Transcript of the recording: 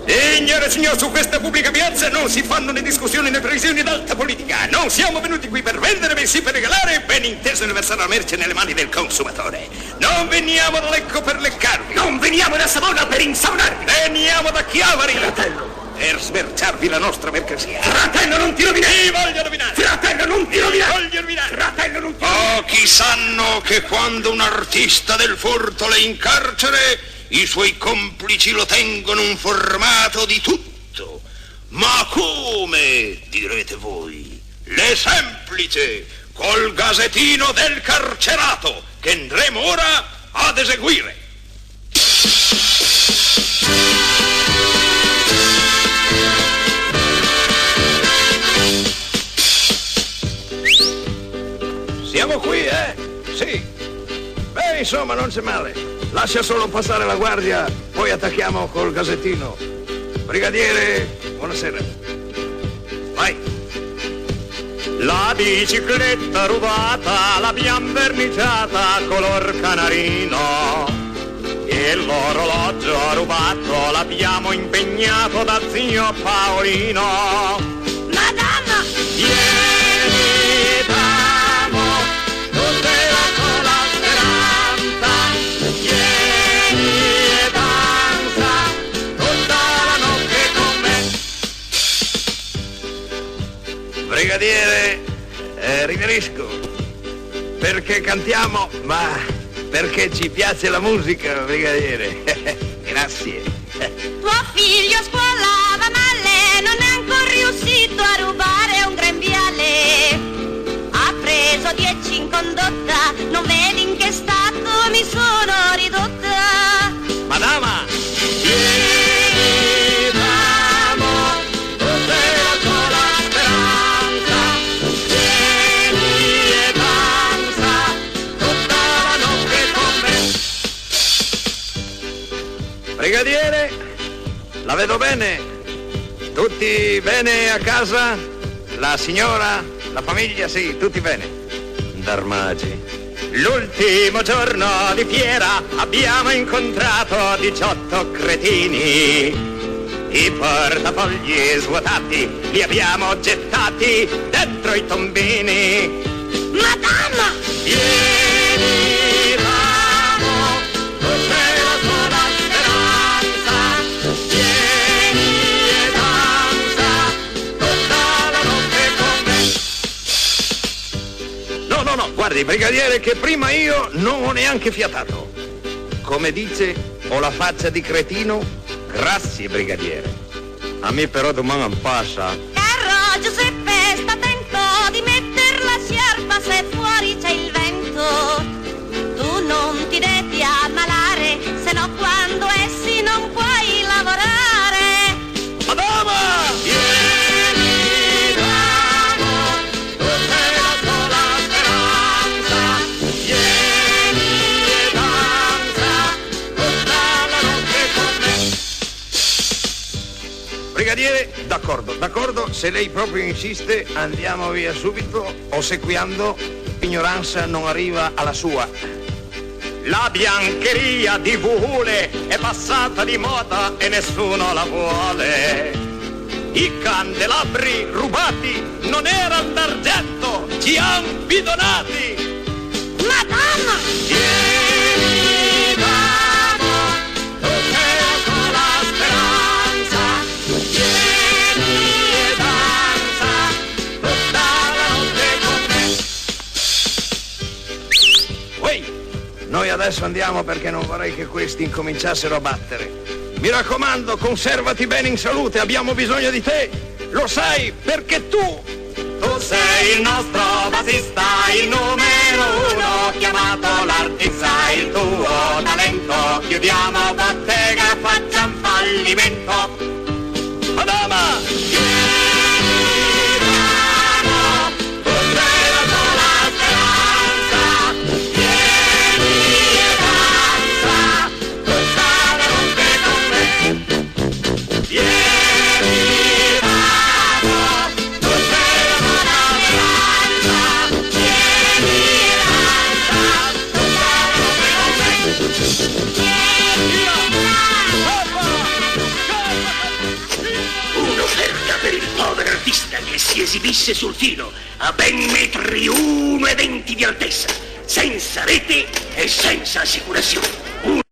Signore e signori, su questa pubblica piazza non si fanno né discussioni né previsioni d'alta politica. Non siamo venuti qui per vendere, bensì per regalare, ben inteso nel versare la merce nelle mani del consumatore. Non veniamo da Lecco per leccarvi. Non veniamo da Savona per insavonarvi. Veniamo da Chiavari, fratello, per smerciarvi la nostra mercancia. Fratello, non ti rovinare. Sì, voglio rovinare. Fratello, non ti rovinare. Voglio rovinare. Fratello, non ti rovinare. Pochi sanno che quando un artista del furto è in carcere, i suoi complici lo tengono informato di tutto. Ma come, direte voi? L'è semplice, col gasetino del carcerato, che andremo ora ad eseguire. Siamo qui, Sì. Beh, insomma, non c'è male. Lascia solo passare la guardia, poi attacchiamo col gasettino. Brigadiere, buonasera. Vai. La bicicletta rubata l'abbiamo verniciata color canarino e l'orologio rubato l'abbiamo impegnato da zio Paolino. Madama! Vieni, damo, tutte la sola speranza. Vieni e danza tutta la notte con me. Brigadiere, riferisco. Perché cantiamo, ma perché ci piace la musica, brigadiere. Grazie. Tuo figlio scuolava male, non è ancora riuscito a rubare un grembiale. Ha preso 10 in condotta, non vedi in che stato mi sono ridotta. Madama! Vieni, damo, tutta la sola speranza. Vieni e danza tutta la notte con me. Brigadiere, la vedo bene? Tutti bene a casa? La signora, la famiglia, sì, tutti bene. Darmagi. L'ultimo giorno di fiera abbiamo incontrato 18 cretini. I portafogli svuotati li abbiamo gettati dentro i tombini. Madama! Vieni, ramo, tutta la sola speranza. Vieni e danza tutta la notte con me. No, guardi, brigadiere, che prima io non ho neanche fiatato. Come dice, ho la faccia di cretino. Grazie, brigadiere. A me però domani non passa. Caro Giuseppe, sta attento di metter la sciarpa se fuori c'è il vento. Tu non ti devi ammalare, se no quando essi non puoi lavorare. Madama! Vieni, ramo, tutta la sola speranza. Vieni e danza tutta la notte con me. Brigadiere, d'accordo, se lei proprio insiste andiamo via subito, ossequiando, ignoranza non arriva alla sua. La biancheria di Vuhule è passata di moda e nessuno la vuole. I candelabri rubati non erano d'argento, ci han bidonati. Madama! Vieni, damo, tutta la sola speranza. Vieni e danza tutta la notte con me. Uè, noi adesso andiamo perché non vorrei che questi incominciassero a battere. Mi raccomando, conservati bene in salute, abbiamo bisogno di te. Lo sai, perché tu sei il nostro bassista, il numero uno, chiamato l'artista, il tuo talento. Chiudiamo bottega, facciamo fallimento. Madama! Vieni, ramo, tutta la sola speranza. Vieni e danza tutta la notte con me. Vieni, ramo, tutta la sola speranza. Vieni e danza tutta la notte con me. Papa! che si esibisse sul filo a ben 1,20 m di altezza, senza rete e senza assicurazione. Un